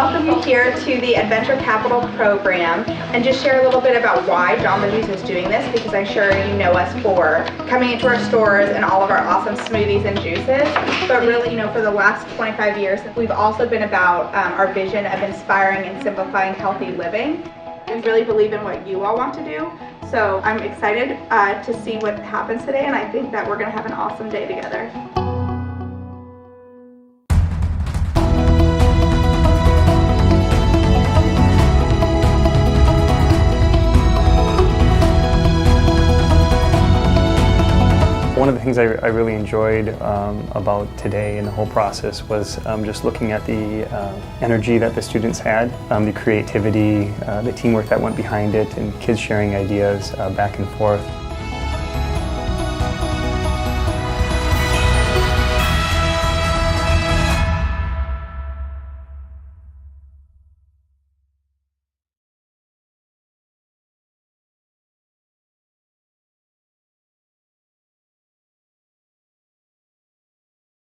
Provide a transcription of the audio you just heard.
welcome you here to the Adventure Capital program and just share a little bit about why Jamba Juice is doing this, because I'm sure you know us for coming into our stores and all of our awesome smoothies and juices. But really, for the last 25 years, we've also been about our vision of inspiring and simplifying healthy living. We really believe in what you all want to do. So I'm excited to see what happens today, and I think that we're going to have an awesome day together. One of the things I really enjoyed about today and the whole process was just looking at the energy that the students had, the creativity, the teamwork that went behind it, and kids sharing ideas back and forth.